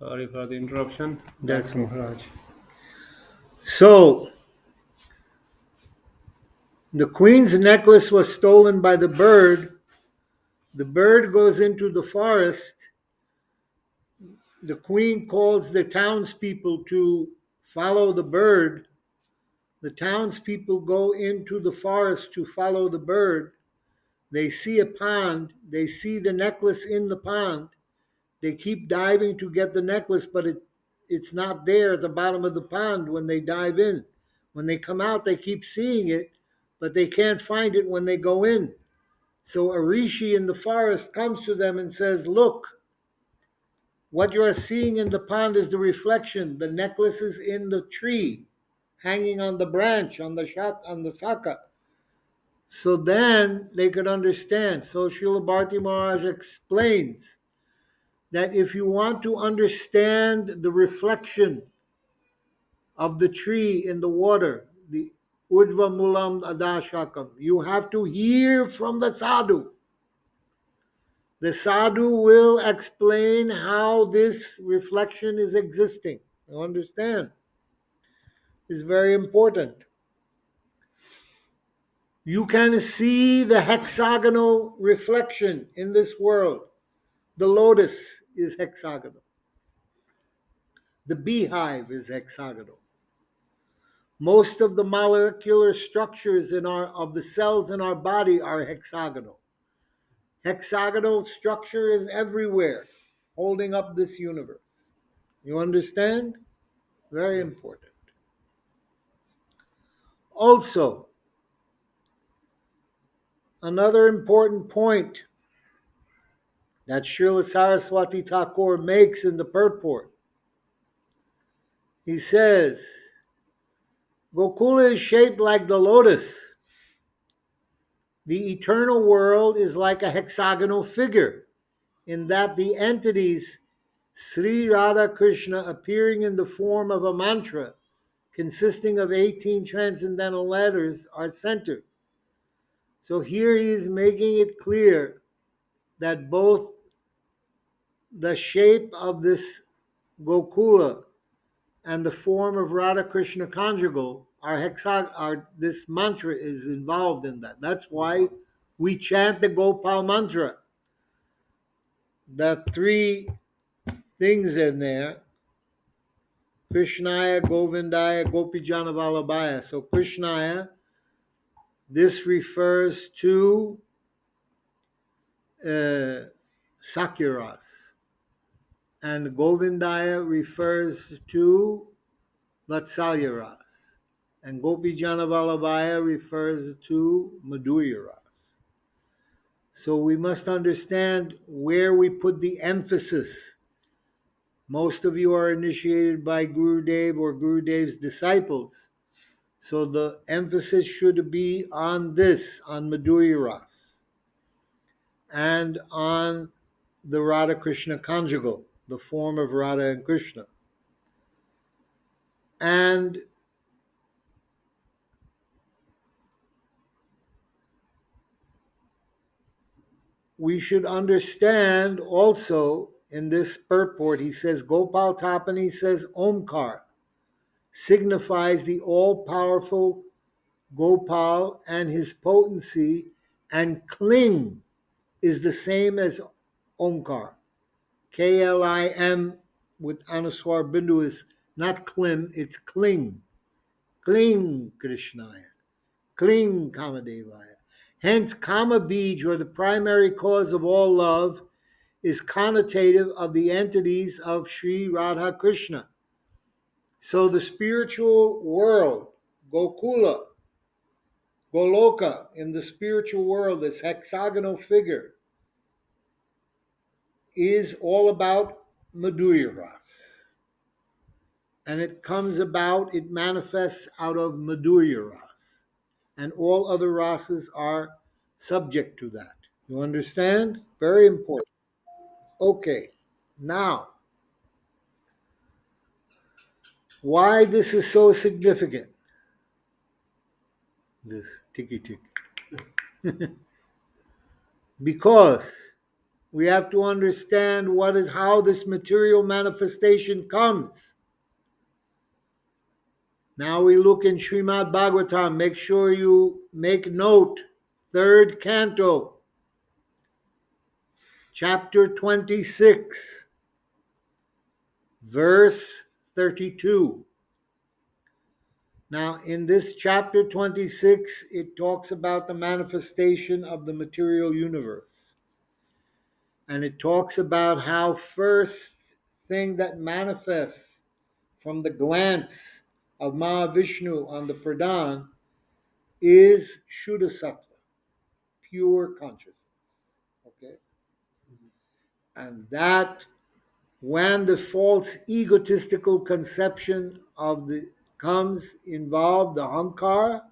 Sorry for the interruption. That's Back to Maharaj. So, the queen's necklace was stolen by the bird. The bird goes into the forest. The queen calls the townspeople to follow the bird. The townspeople go into the forest to follow the bird. They see a pond. They see the necklace in the pond. They keep diving to get the necklace, but it's not there at the bottom of the pond when they dive in. When they come out, they keep seeing it, but they can't find it when they go in. So a rishi in the forest comes to them and says, "Look, what you are seeing in the pond is the reflection. The necklace is in the tree, hanging on the branch, on the saka." So then they could understand. So Srila Bharti Maharaj explains that if you want to understand the reflection of the tree in the water, the Udva Mulam Adashakam, you have to hear from the sadhu. The sadhu will explain how this reflection is existing. You understand? It's very important. You can see the hexagonal reflection in this world. The lotus is hexagonal. The beehive is hexagonal. Most of the molecular structures of the cells in our body are hexagonal. Hexagonal structure is everywhere, holding up this universe. You understand? Very important. Also, another important point that Srila Saraswati Thakur makes in the purport. He says, Gokula is shaped like the lotus. The eternal world is like a hexagonal figure, in that the entities Sri Radha Krishna appearing in the form of a mantra consisting of 18 transcendental letters are centered. So here he is making it clear that both the shape of this Gokula and the form of Radha Krishna conjugal this mantra is involved in that. That's why we chant the Gopal mantra. The three things in there, Krishnaya, Govindaya, Gopijana Vallabhaya. So Krishnaya, this refers to Sakiras. And Govindaya refers to Vatsalyaras. And Gopijana Vallabhaya refers to Madhuryaras. So we must understand where we put the emphasis. Most of you are initiated by Gurudev or Gurudev's disciples. So the emphasis should be on this, on Madhurya Ras, and on the Radha Krishna conjugal, the form of Radha and Krishna. And we should understand also in this purport, he says, Gopal Tapani says Omkar signifies the all-powerful Gopal and his potency, and Kling is the same as Omkar. Klim with Anuswar Bindu is not Klim, it's Kling. Kling Krishnaya. Kling Kamadevaya. Hence, Kama Bij, or the primary cause of all love, is connotative of the entities of Sri Radha Krishna. So the spiritual world, Gokula, Goloka, in the spiritual world, this hexagonal figure, is all about Madhurya Ras. And it comes about, it manifests out of Madhurya Ras. And all other rasas are subject to that. You understand? Very important. Okay, now, why this is so significant? This ticky tick. Because We have to understand how this material manifestation comes. Now we look in Srimad Bhagavatam. Make sure you make note. Third canto, chapter 26, verse 32. Now, in this chapter 26, it talks about the manifestation of the material universe. And it talks about how first thing that manifests from the glance of Mahavishnu on the Pradhan is Shuddha Sattva, pure consciousness. Okay? And that when the false egotistical conception of the comes involved, the Ahankara,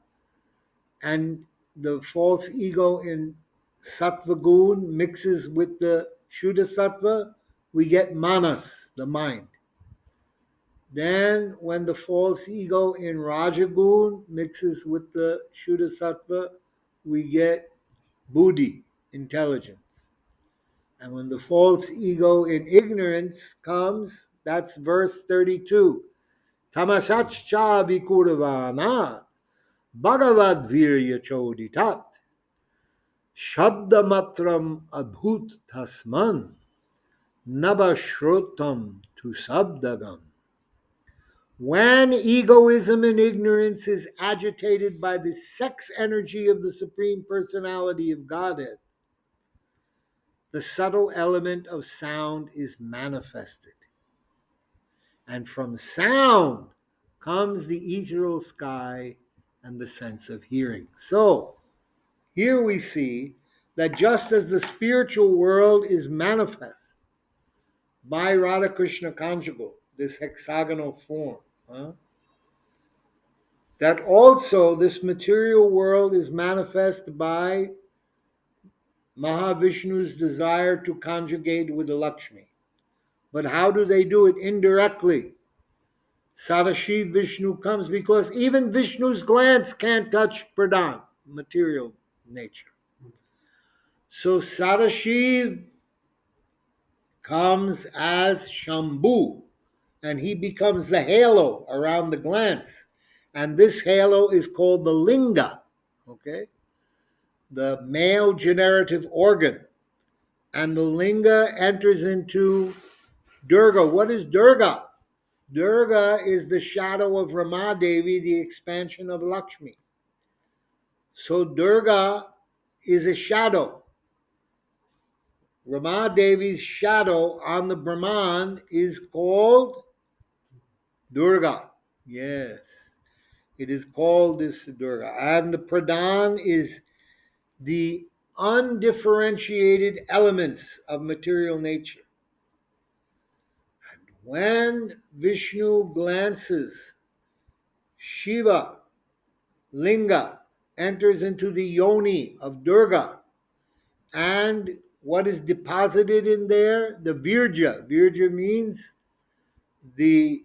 and the false ego in Sattva Gun mixes with the Shuddha Sattva, we get Manas, the mind. Then, when the false ego in Rajagun mixes with the Shuddha Sattva, we get Buddhi, intelligence. And when the false ego in ignorance comes, that's verse 32. Tamasachcha vikuravana bhagavad virya choditat shabdamatram abhut tasman nabashrotam tu sabdagam. When egoism and ignorance is agitated by the sex energy of the Supreme Personality of Godhead, the subtle element of sound is manifested. And from sound comes the ethereal sky and the sense of hearing. So, here we see that just as the spiritual world is manifest by Radha Krishna conjugal, this hexagonal form, that also this material world is manifest by Mahavishnu's desire to conjugate with Lakshmi. But how do they do it? Indirectly. Sadashiv Vishnu comes because even Vishnu's glance can't touch Pradhan, material nature. So Sadashiv comes as Shambhu, and he becomes the halo around the glance. And this halo is called the linga, okay? The male generative organ. And the linga enters into Durga. What is Durga? Durga is the shadow of Ramadevi, the expansion of Lakshmi. So Durga is a shadow. Ramadevi's shadow on the Brahman is called Durga. Yes, it is called this Durga. And the Pradhan is the undifferentiated elements of material nature. And when Vishnu glances, Shiva, Linga, enters into the yoni of Durga. And what is deposited in there? The Virja. Virja means the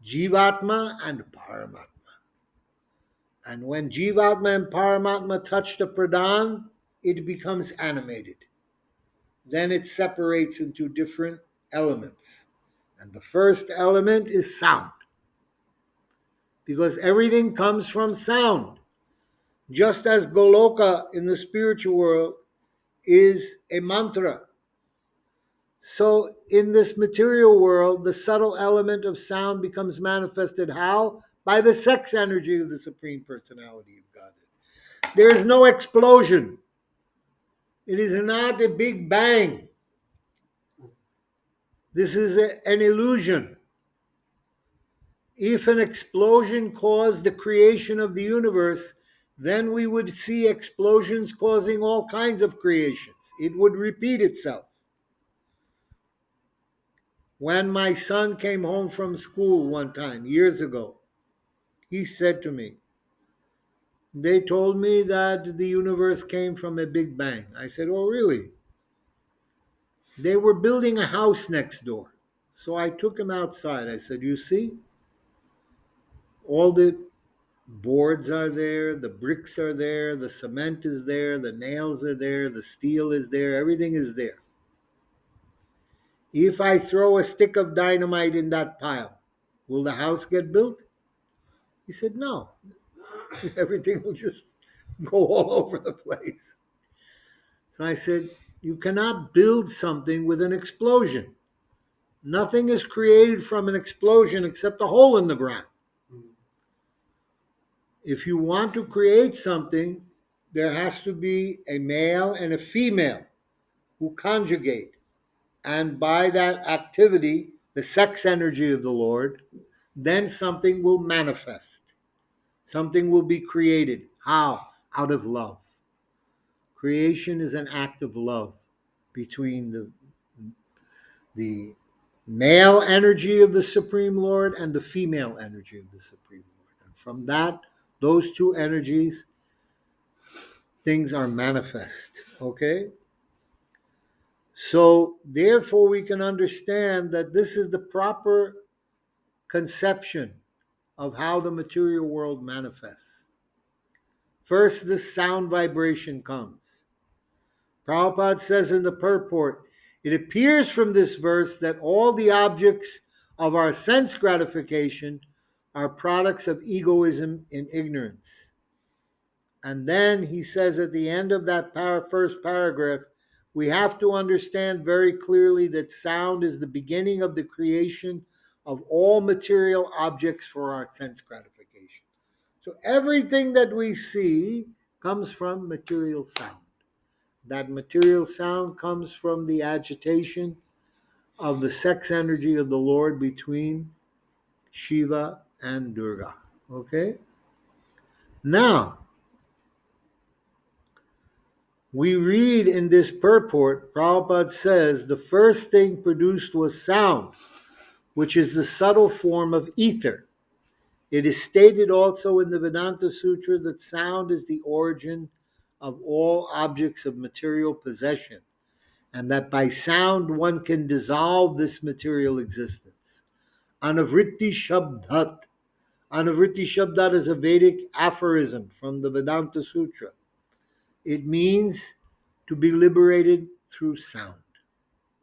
Jivatma and Paramatma. And when Jivatma and Paramatma touch the Pradhan, it becomes animated. Then it separates into different elements. And the first element is sound. Because everything comes from sound. Just as Goloka in the spiritual world is a mantra. So in this material world, the subtle element of sound becomes manifested how? By the sex energy of the Supreme Personality of Godhead. There is no explosion. It is not a big bang. This is an illusion. If an explosion caused the creation of the universe, then we would see explosions causing all kinds of creations. It would repeat itself. When my son came home from school one time, years ago, he said to me, they told me that the universe came from a big bang. I said, oh, really? They were building a house next door. So I took him outside. I said, you see, all the boards are there, the bricks are there, the cement is there, the nails are there, the steel is there, everything is there. If I throw a stick of dynamite in that pile, will the house get built? He said, no. Everything will just go all over the place. So I said, you cannot build something with an explosion. Nothing is created from an explosion except a hole in the ground. If you want to create something, there has to be a male and a female who conjugate. And by that activity, the sex energy of the Lord, then something will manifest. Something will be created. How? Out of love. Creation is an act of love between the male energy of the Supreme Lord and the female energy of the Supreme Lord. And from that, those two energies, things are manifest. Okay? So, therefore, we can understand that this is the proper conception of how the material world manifests. First, this sound vibration comes. Prabhupada says in the purport, it appears from this verse that all the objects of our sense gratification are products of egoism and ignorance. And then he says at the end of that first paragraph, we have to understand very clearly that sound is the beginning of the creation of all material objects for our sense gratification. So everything that we see comes from material sound. That material sound comes from the agitation of the sex energy of the Lord between Shiva and Durga. Okay? Now, we read in this purport, Prabhupada says, the first thing produced was sound, which is the subtle form of ether. It is stated also in the Vedanta Sutra that sound is the origin of all objects of material possession, and that by sound one can dissolve this material existence. Anavritti Shabdat. Anavritti Shabdat is a Vedic aphorism from the Vedanta Sutra. It means to be liberated through sound,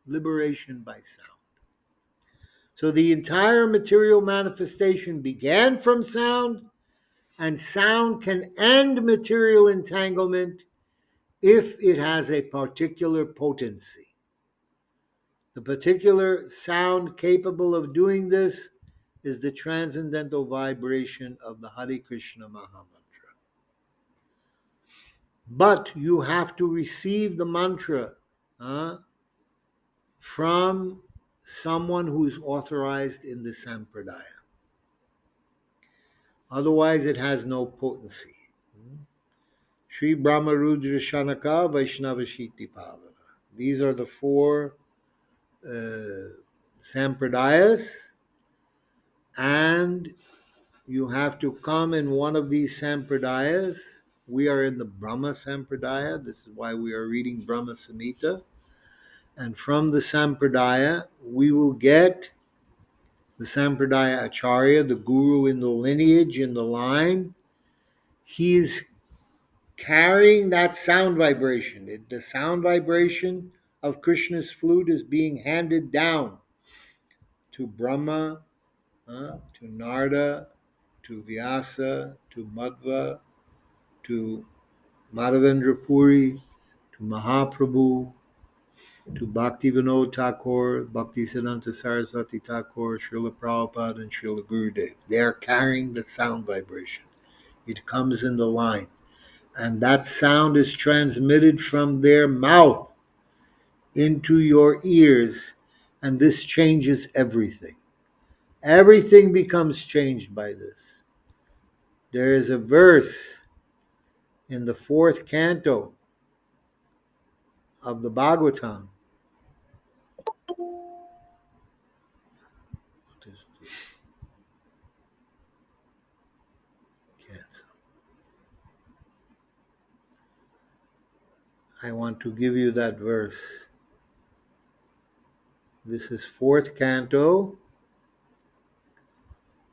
liberation by sound. So the entire material manifestation began from sound, and sound can end material entanglement if it has a particular potency. The particular sound capable of doing this is the transcendental vibration of the Hare Krishna Mahamantra. But you have to receive the mantra from someone who is authorized in the Sampradaya. Otherwise, it has no potency. Sri Brahma Rudra Shanaka Vaishnavashiti Pavana. These are the four Sampradayas, and you have to come in one of these Sampradayas. We are in the Brahma Sampradaya. This is why we are reading Brahma Samhita. And from the Sampradaya, we will get the Sampradaya Acharya, the guru in the lineage, in the line. He is carrying that sound vibration. The sound vibration of Krishna's flute is being handed down to Brahma, to Narada, to Vyasa, to Madhva, to Madhavendra Puri, to Mahaprabhu, to Bhaktivinoda Thakur, Bhaktisiddhanta Saraswati Thakur, Srila Prabhupada, and Srila Gurudev. They are carrying the sound vibration. It comes in the line. And that sound is transmitted from their mouth into your ears, and this changes everything. Everything becomes changed by this. There is a verse in the 4th canto of the Bhagavatam. What is this? Cancel. I want to give you that verse. This is 4th canto,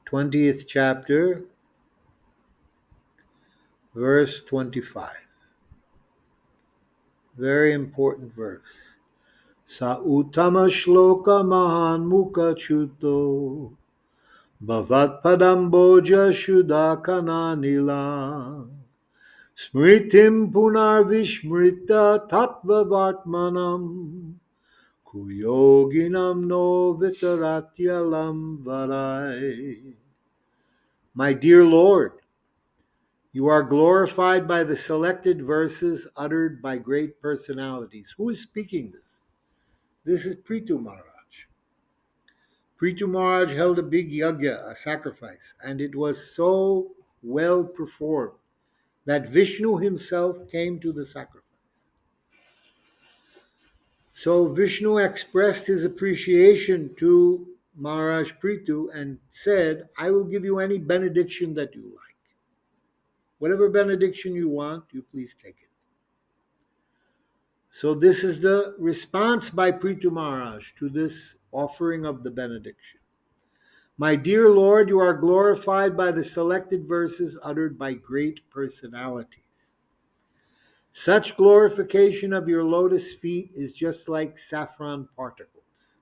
20th chapter, verse 25. Very important verse. Sa uttama shloka mahan mukha chuto bhavat padamboja shudakana nila smritim punar vishmrita tattvavatmanam kuyoginam no vitaratyalam varai. My dear Lord, you are glorified by the selected verses uttered by great personalities. Who is speaking this? This is Prithu Maharaj. Prithu Maharaj held a big yagya, a sacrifice, and it was so well performed that Vishnu himself came to the sacrifice. So Vishnu expressed his appreciation to Maharaj Prithu and said, I will give you any benediction that you like. Whatever benediction you want, you please take it. So this is the response by Prithu Maharaj to this offering of the benediction. My dear Lord, you are glorified by the selected verses uttered by great personalities. Such glorification of your lotus feet is just like saffron particles.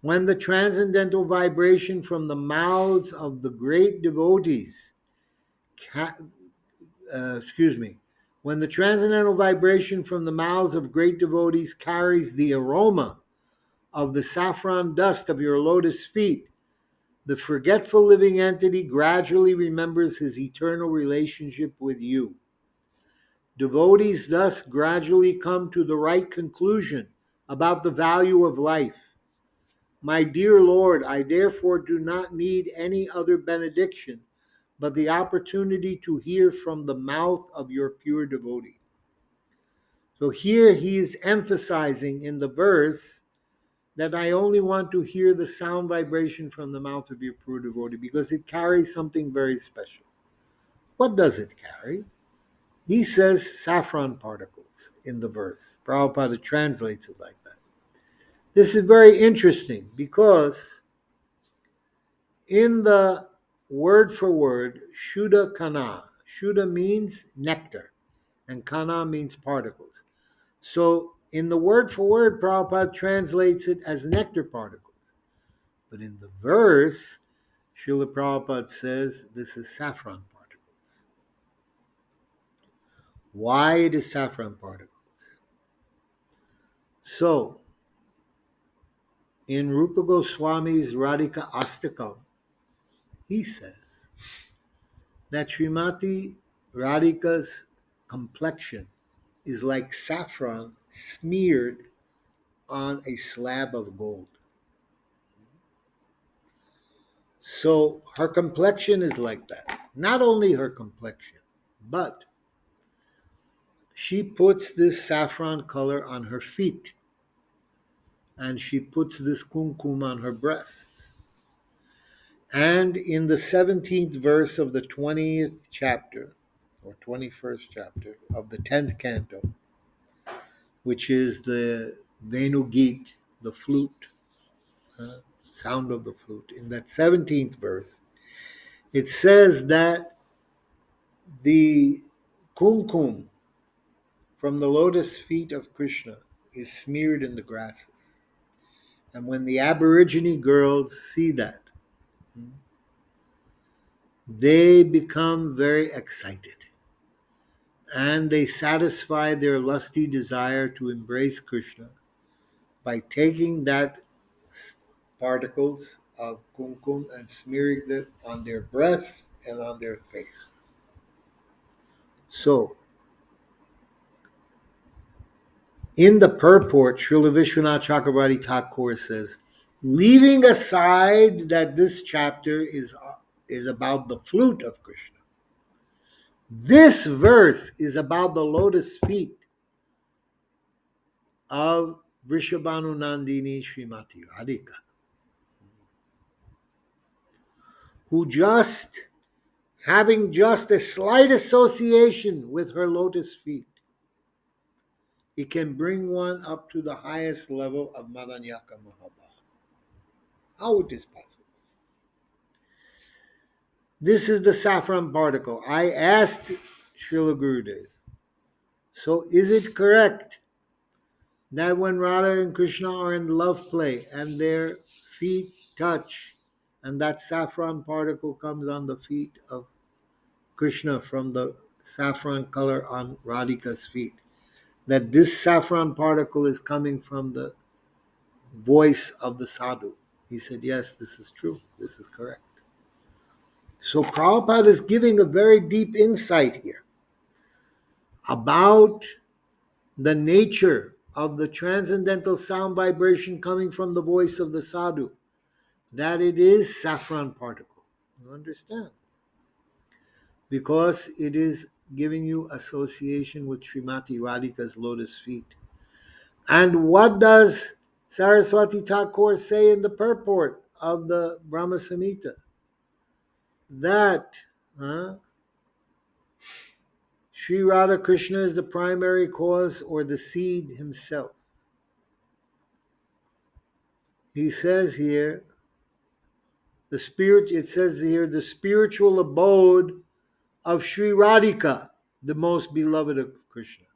When the transcendental vibration from the mouths of the great devotees, when the transcendental vibration from the mouths of great devotees carries the aroma of the saffron dust of your lotus feet, the forgetful living entity gradually remembers his eternal relationship with you. Devotees thus gradually come to the right conclusion about the value of life. My dear Lord, I therefore do not need any other benediction but the opportunity to hear from the mouth of your pure devotee. So here he is emphasizing in the verse that I only want to hear the sound vibration from the mouth of your pure devotee because it carries something very special. What does it carry? He says saffron particles in the verse. Prabhupada translates it like that. This is very interesting because in the word for word, Shuddha Kana, Shuddha means nectar and Kana means particles. So in the word for word, Prabhupada translates it as nectar particles. But in the verse, Srila Prabhupada says this is saffron particles. Why it is saffron particles? So, in Rupa Goswami's Radhika Astakam, he says that Srimati Radhika's complexion is like saffron smeared on a slab of gold. So her complexion is like that. Not only her complexion, but she puts this saffron color on her feet and she puts this kumkum on her breasts. And in the 17th verse of the 20th chapter, or 21st chapter of the 10th canto, which is the Venu Git, the flute, sound of the flute, in that 17th verse, it says that the kumkum from the lotus feet of Krishna is smeared in the grasses. And when the Aborigine girls see that, they become very excited. And they satisfy their lusty desire to embrace Krishna by taking that particles of kumkum and smearing them on their breasts and on their face. So, in the purport, Srila Vishwanath Chakravarti Thakur says, leaving aside that this chapter is about the flute of Krishna, this verse is about the lotus feet of Vrishabhanu Nandini Srimati Radhika, who just, having just a slight association with her lotus feet, it can bring one up to the highest level of Madanyaka Mahabha. How it is possible? This is the saffron particle. I asked Srila Gurudev, so is it correct that when Radha and Krishna are in love play and their feet touch, and that saffron particle comes on the feet of Krishna from the saffron color on Radhika's feet, that this saffron particle is coming from the voice of the sadhu. He said, yes, this is true. This is correct. So Prabhupada is giving a very deep insight here about the nature of the transcendental sound vibration coming from the voice of the sadhu, that it is saffron particle. You understand? Because it is giving you association with Srimati Radhika's lotus feet. And what does Saraswati Thakur say in the purport of the Brahma Samhita? That Sri Radha Krishna is the primary cause or the seed himself. He says here, it says here, the spiritual abode of Sri Radhika, the most beloved of Krishna.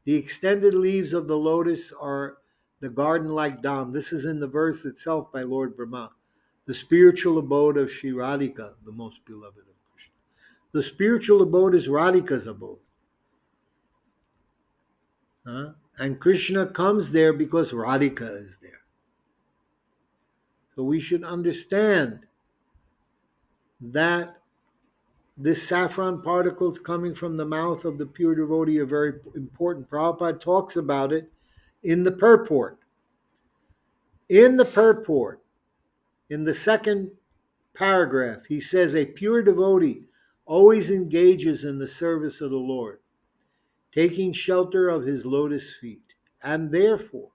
The extended leaves of the lotus are the garden-like dham. This is in the verse itself by Lord Brahma. The spiritual abode of Sri Radhika, the most beloved of Krishna. The spiritual abode is Radhika's abode. And Krishna comes there because Radhika is there. So we should understand that this saffron particles coming from the mouth of the pure devotee are very important. Prabhupada talks about it in the purport. In the purport, in the second paragraph, he says, a pure devotee always engages in the service of the Lord, taking shelter of his lotus feet, and therefore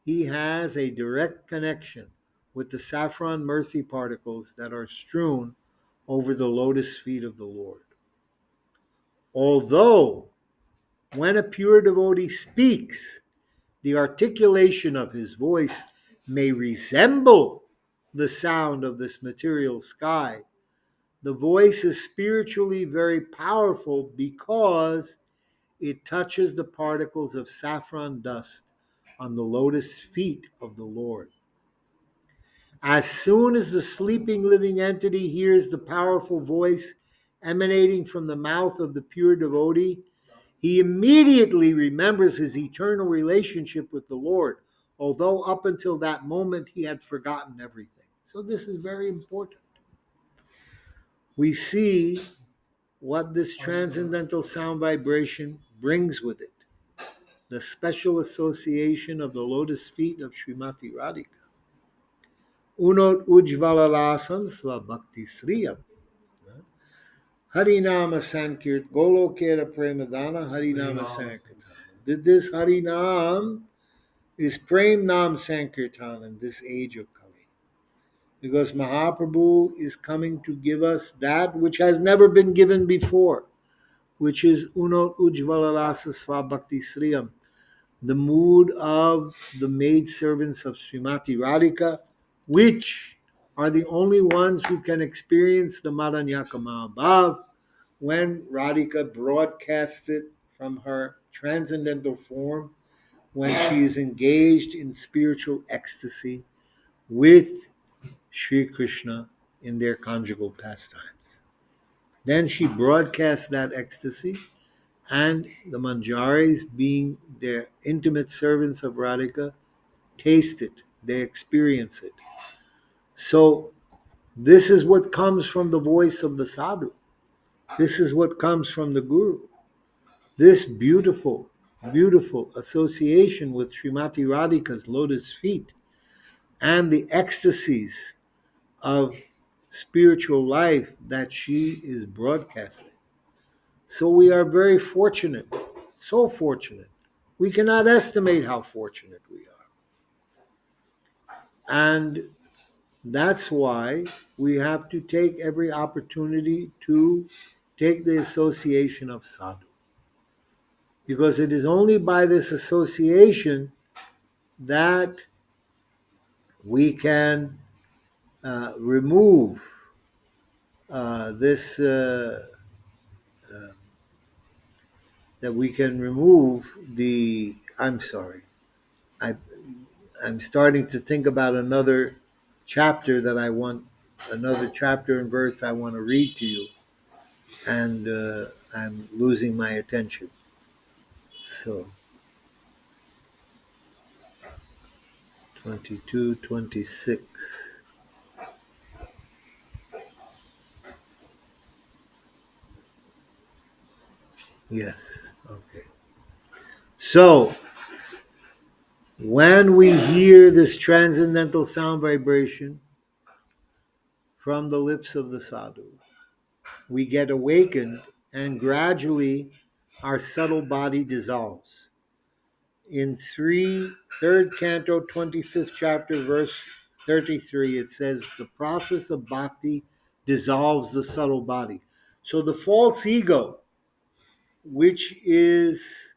he has a direct connection with the saffron mercy particles that are strewn over the lotus feet of the Lord. Although, when a pure devotee speaks, the articulation of his voice may resemble the sound of this material sky, the voice is spiritually very powerful because it touches the particles of saffron dust on the lotus feet of the Lord. As soon as the sleeping living entity hears the powerful voice emanating from the mouth of the pure devotee, he immediately remembers his eternal relationship with the Lord, although up until that moment he had forgotten everything. So this is very important. We see what this transcendental sound vibration brings with it. The special association of the lotus feet of Srimati Radhika. Unot ujvalalasam svabhakti sriyam. Harinama Sankirtan, Golokera Premadana, Harinama Sankirtan. This Harinam is Prem Nam Sankirtan in this age of Kali. Because Mahaprabhu is coming to give us that which has never been given before, which is Unot Ujvalalasa Svabhakti Sriyam, the mood of the maidservants of Srimati Radhika, which are the only ones who can experience the Madanyaka Mahabhav when Radhika broadcasts it from her transcendental form, when she is engaged in spiritual ecstasy with Sri Krishna in their conjugal pastimes. Then she broadcasts that ecstasy, and the Manjaris, being their intimate servants of Radhika, taste it, they experience it. So this is what comes from the voice of the sadhu. This is what comes from the guru. This beautiful, beautiful association with Srimati Radhika's lotus feet and the ecstasies of spiritual life that she is broadcasting. So we are very fortunate, so fortunate. We cannot estimate how fortunate we are. And that's why we have to take every opportunity to take the association of sadhu. Because it is only by this association that we can remove this, that we can remove the, I'm sorry, I, I'm starting to think about another chapter that I want, another chapter and verse I want to read to you, and I'm losing my attention. So 22, 26. Yes. Okay. So when we hear this transcendental sound vibration from the lips of the sadhu, we get awakened, and gradually our subtle body dissolves. In third canto, 25th chapter, verse 33, it says, the process of bhakti dissolves the subtle body. So the false ego, which is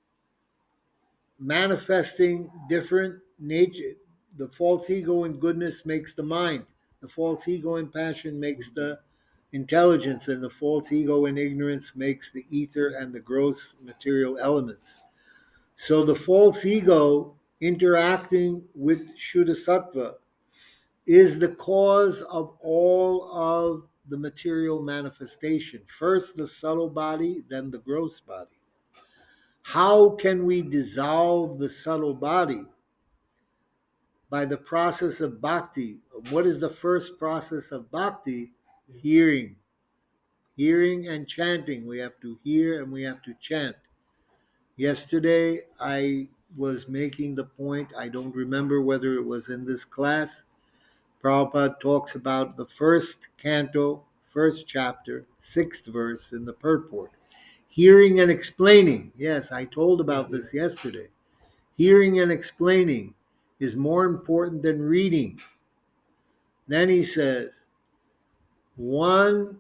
manifesting different nature, the false ego in goodness makes the mind, the false ego in passion makes the intelligence, and the false ego in ignorance makes the ether and the gross material elements. So the false ego interacting with Shuddha Sattva is the cause of all of the material manifestation. First the subtle body, then the gross body. How can we dissolve the subtle body? By the process of bhakti. What is the first process of bhakti? Hearing. Hearing and chanting. We have to hear and we have to chant. Yesterday, I was making the point, I don't remember whether it was in this class. Prabhupada talks about the first canto, first chapter, sixth verse in the purport. Hearing and explaining. Yes, I told about this yesterday. Hearing and explaining is more important than reading. Then he says, one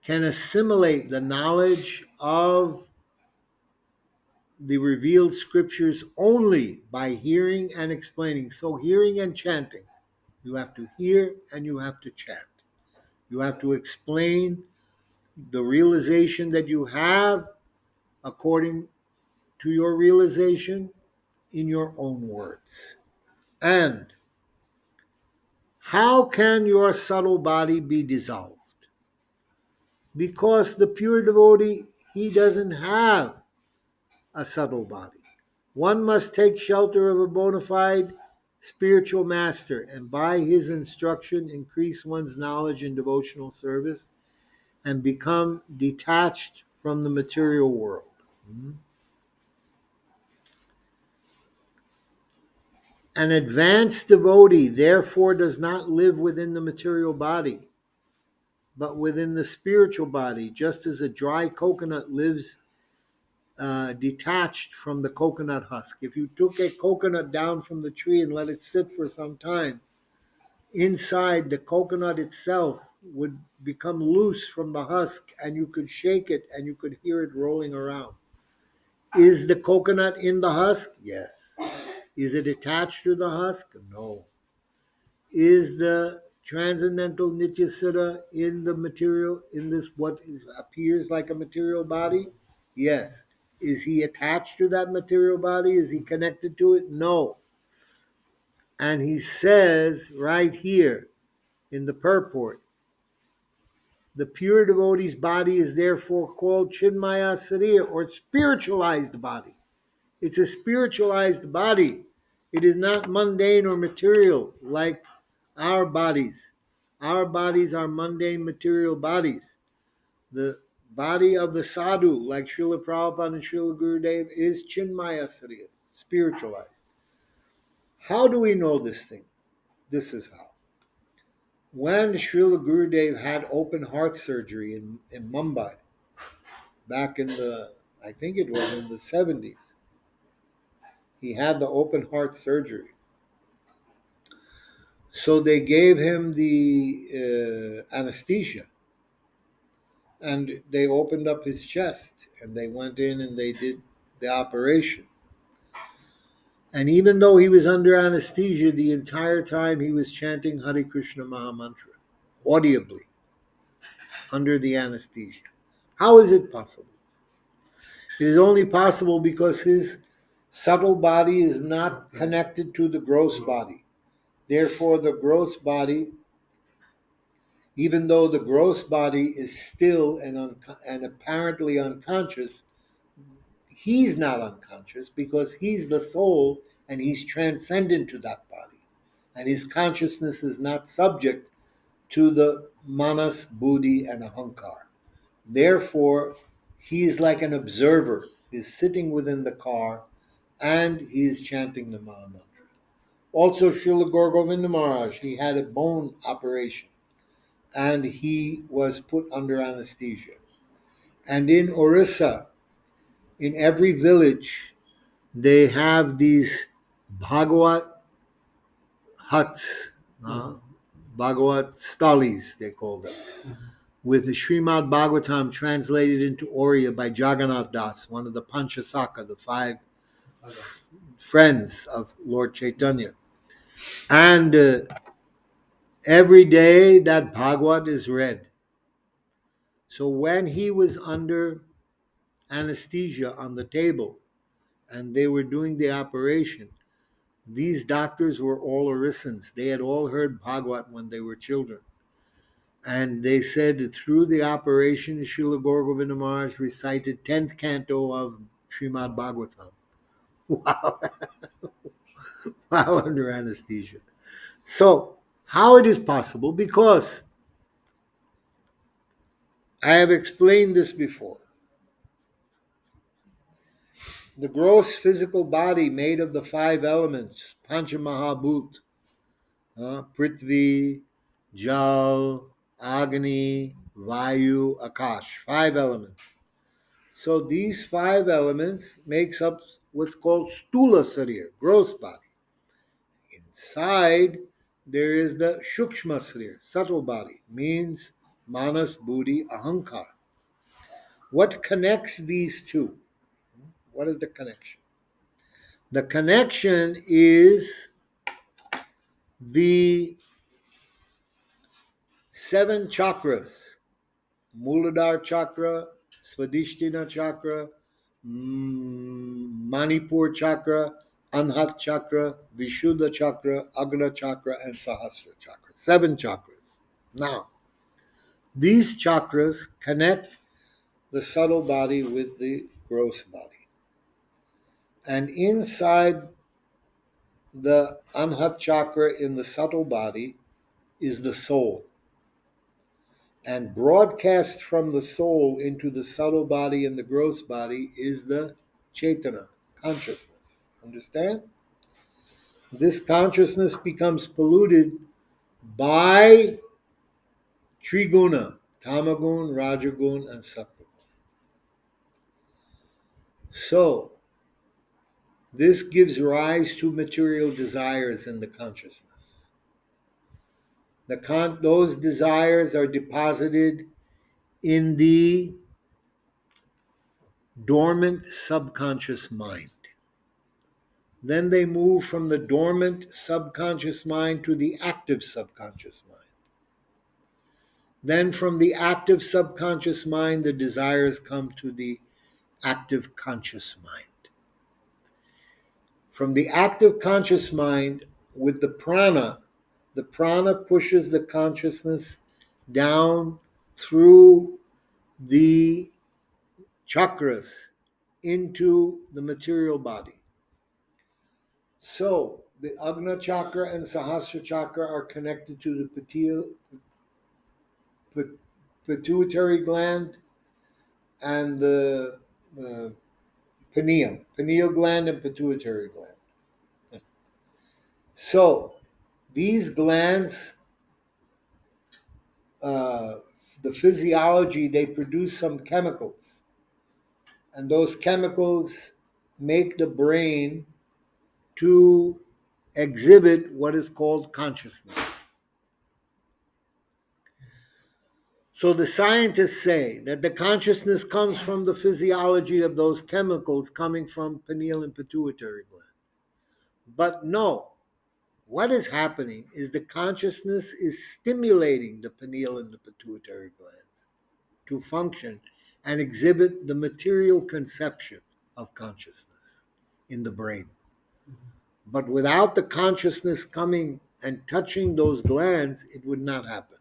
can assimilate the knowledge of the revealed scriptures only by hearing and explaining. So, hearing and chanting. You have to hear and you have to chant. You have to explain the realization that you have according to your realization in your own words. And how can your subtle body be dissolved? Because the pure devotee, he doesn't have a subtle body. One must take shelter of a bona fide spiritual master and by his instruction increase one's knowledge in devotional service and become detached from the material world. An advanced devotee, therefore, does not live within the material body, but within the spiritual body, just as a dry coconut lives detached from the coconut husk. If you took a coconut down from the tree and let it sit for some time, inside the coconut itself would become loose from the husk and you could shake it and you could hear it rolling around. Is the coconut in the husk? Yes. Is it attached to the husk? No. Is the transcendental Nityasiddha in the material, in this appears like a material body? Yes. Is he attached to that material body? Is he connected to it? No. And he says right here in the purport, the pure devotee's body is therefore called Chinmaya Sarira, or spiritualized body. It's a spiritualized body. It is not mundane or material like our bodies. Our bodies are mundane material bodies. The body of the sadhu, like Srila Prabhupada and Srila Gurudev, is Chinmaya Sarira, spiritualized. How do we know this thing? This is how. When Srila Gurudev had open heart surgery in Mumbai, back in I think it was in the 70s, he had the open heart surgery. So they gave him the anesthesia and they opened up his chest and they went in and they did the operation. And even though he was under anesthesia, the entire time he was chanting Hare Krishna Mahamantra, audibly, under the anesthesia. How is it possible? It is only possible because his Subtle body is not connected to the gross body. Therefore, the gross body, even though the gross body is still and apparently unconscious, he's not unconscious because he's the soul and he's transcendent to that body. And his consciousness is not subject to the manas, buddhi, and ahankar. Therefore, he's like an observer. He's sitting within the car and he's chanting the Maha Mantra. Also, Srila Gaur Govinda Maharaj, he had a bone operation and he was put under anesthesia. And in Orissa, in every village, they have these Bhagavat huts, Bhagavat stallis, they call them, with the Srimad Bhagavatam translated into Oriya by Jagannath Das, one of the Panchasaka, the five friends of Lord Chaitanya. And every day that Bhagavat is read. So when he was under anesthesia on the table and they were doing the operation, these doctors were all Orissans. They had all heard Bhagavat when they were children. And they said that through the operation, Srila Gaur Govinda Maharaj recited 10th canto of Srimad Bhagavatam. Wow. While under anesthesia. So, how it is possible? Because I have explained this before. The gross physical body made of the five elements, Pancha Mahabhut, Prithvi, Jal, Agni, Vayu, Akash, five elements. So these five elements makes up what's called Stula Sarir, gross body. Inside, there is the Shukshma Sarir, subtle body, means Manas, Buddhi, Ahankar. What connects these two? What is the connection? The connection is the seven chakras: Muladhara chakra, Svadhisthana chakra, Manipur chakra, Anhat chakra, Vishuddha chakra, Agna chakra, and Sahasra chakra. Seven chakras. Now, these chakras connect the subtle body with the gross body. And inside the Anhat chakra in the subtle body is the soul. And broadcast from the soul into the subtle body and the gross body is the Chaitana, consciousness. Understand? This consciousness becomes polluted by Triguna, Tamagun, Rajagun, and Sattvagun. So, this gives rise to material desires in the consciousness. Those desires are deposited in the dormant subconscious mind. Then they move from the dormant subconscious mind to the active subconscious mind. Then from the active subconscious mind, the desires come to the active conscious mind. From the active conscious mind, with the prana pushes the consciousness down through the chakras into the material body. So, the Agna chakra and Sahasra chakra are connected to the pituitary gland and the pineal gland and pituitary gland. So, these glands, the physiology, they produce some chemicals. And those chemicals make the brain to exhibit what is called consciousness. So the scientists say that the consciousness comes from the physiology of those chemicals coming from pineal and pituitary gland. But no, what is happening is the consciousness is stimulating the pineal and the pituitary glands to function and exhibit the material conception of consciousness. in the brain. But without the consciousness coming and touching those glands, it would not happen.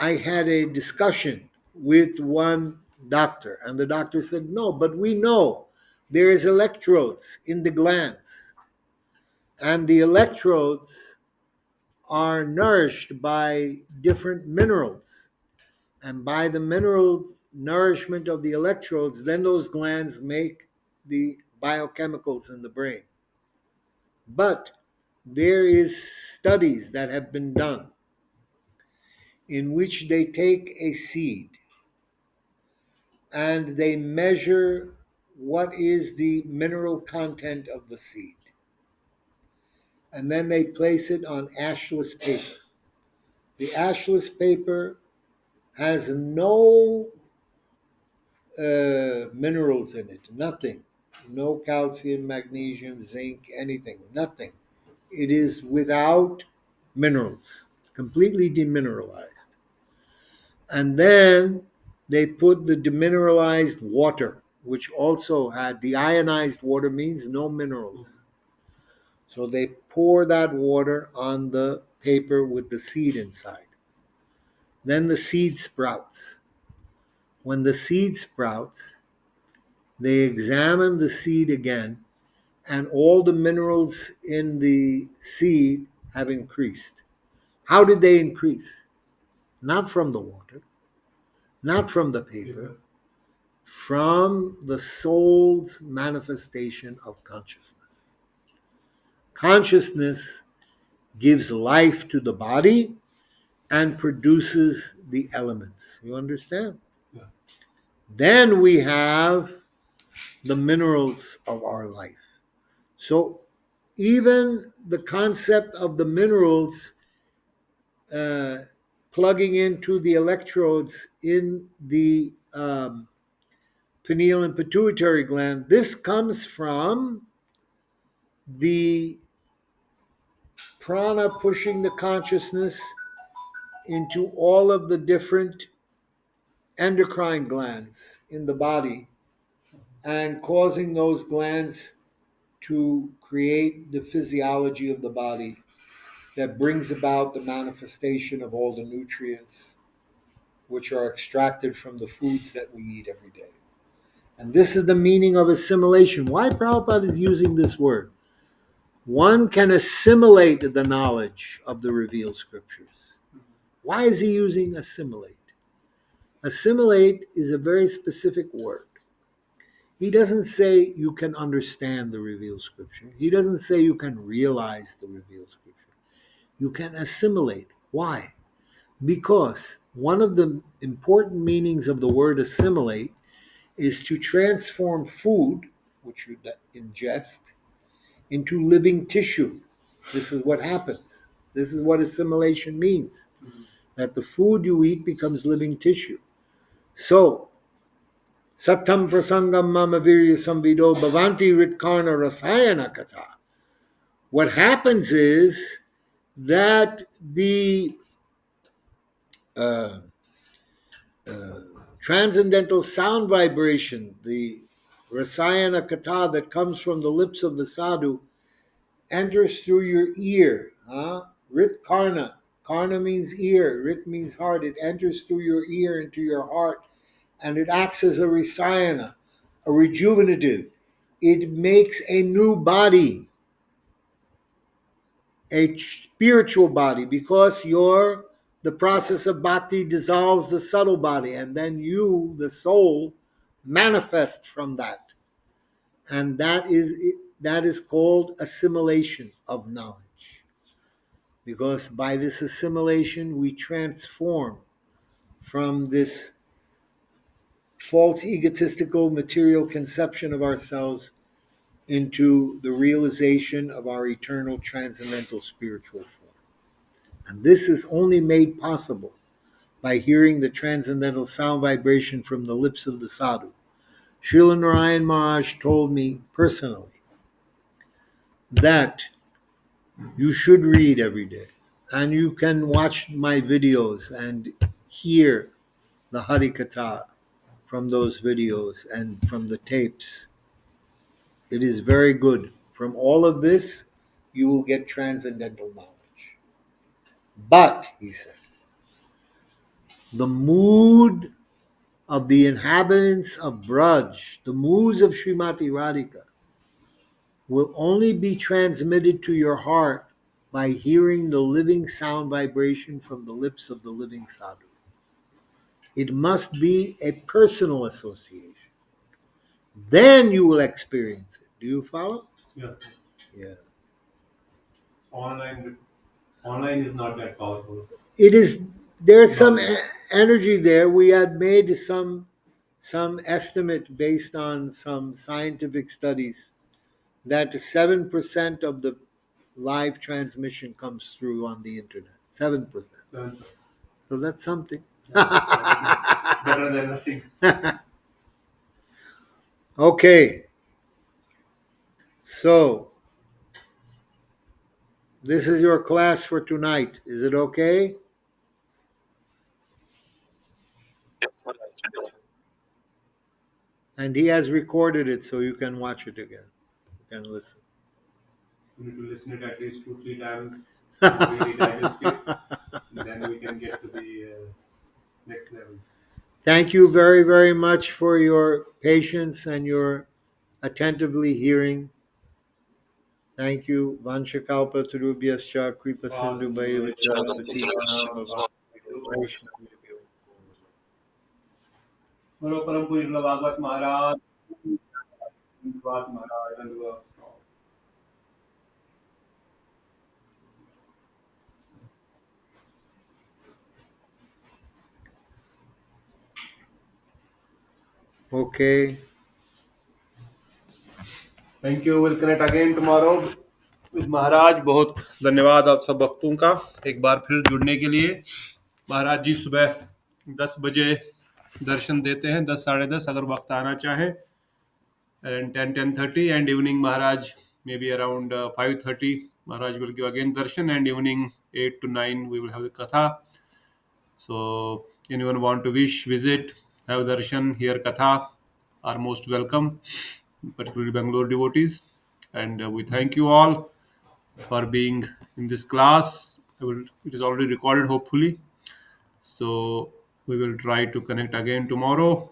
I had a discussion with one doctor, and the doctor said, no, but we know there is electrodes in the glands, and the electrodes are nourished by different minerals. And by the mineral nourishment of the electrodes, then those glands make the biochemicals in the brain. But there is studies that have been done in which they take a seed and they measure what is the mineral content of the seed. And then they place it on ashless paper. The ashless paper has no minerals in it, nothing. No calcium, magnesium, zinc, anything, nothing. It is without minerals, completely demineralized. And then they put the demineralized water, which also had the ionized water, means no minerals. So they pour that water on the paper with the seed inside. Then the seed sprouts. When the seed sprouts, they examine the seed again, and all the minerals in the seed have increased. How did they increase? Not from the water, not from the paper, from the soul's manifestation of consciousness. Consciousness gives life to the body and produces the elements. You understand? Yeah. Then we have the minerals of our life. So even the concept of the minerals plugging into the electrodes in the pineal and pituitary gland, this comes from the prana pushing the consciousness into all of the different endocrine glands in the body and causing those glands to create the physiology of the body that brings about the manifestation of all the nutrients which are extracted from the foods that we eat every day. And this is the meaning of assimilation. Why Prabhupada is using this word? One can assimilate the knowledge of the revealed scriptures. Why is he using assimilate? Assimilate is a very specific word. He doesn't say you can understand the revealed scripture. He doesn't say you can realize the revealed scripture. You can assimilate. Why? Because one of the important meanings of the word assimilate is to transform food, which you ingest, into living tissue. This is what happens. This is what assimilation means. That the food you eat becomes living tissue. So, Satam prasangam mama virya samvido bhavanti ritkarna rasayana kata. What happens is that the transcendental sound vibration, the rasayana kata that comes from the lips of the sadhu, enters through your ear. Rit karna. Karna means ear. Rit means heart. It enters through your ear into your heart, and it acts as a rasayana, a rejuvenative. It makes a new body, a spiritual body, because the process of bhakti dissolves the subtle body, and then you, the soul, manifest from that. And that is called assimilation of knowledge. Because by this assimilation, we transform from this false egotistical material conception of ourselves into the realization of our eternal transcendental spiritual form. And this is only made possible by hearing the transcendental sound vibration from the lips of the sadhu. Srila Narayan Maharaj told me personally that you should read every day, and you can watch my videos and hear the Harikatha from those videos and from the tapes. It is very good. From all of this, you will get transcendental knowledge. But, he said, the mood of the inhabitants of Braj, the moods of Srimati Radhika, will only be transmitted to your heart by hearing the living sound vibration from the lips of the living sadhu. It must be a personal association. Then you will experience it. Do you follow? Yes. Yeah. Online, online is not that powerful. It is, there's some Knowledge. energy there. We had made some estimate based on some scientific studies that 7% of the live transmission comes through on the internet. 7%. 7%. So that's something. Better than nothing. Okay, so this is your class for tonight. Is it okay? And he has recorded it so you can watch it again. You can listen. We need to listen it at least 2, 3 times to really digest it. And then we can get to the next level. Thank you very, very much for your patience and your attentively hearing. Thank you. Vanchakalpa Tarubhyascha Kripa Sindhu Bhaivacha Patitanam Vaishnavi. बोलो परम पूज्य भागवत महाराज बात महाराज दंडवत। Okay. Thank you will connect again tomorrow with Maharaj. बहुत धन्यवाद आप सब भक्तों का एक बार फिर जुड़ने के लिए। महाराज जी सुबह 10 बजे दर्शन देते हैं, 10 साढ़े 10 अगर वक्त आना चाहे, and 10:30, and evening Maharaj maybe around 5:30 Maharaj will give again darshan, and evening 8 to 9 we will have the katha. So anyone want to wish, visit, have darshan, hear katha are most welcome, particularly Bangalore devotees. And we thank you all for being in this class. It is already recorded hopefully. So we will try to connect again tomorrow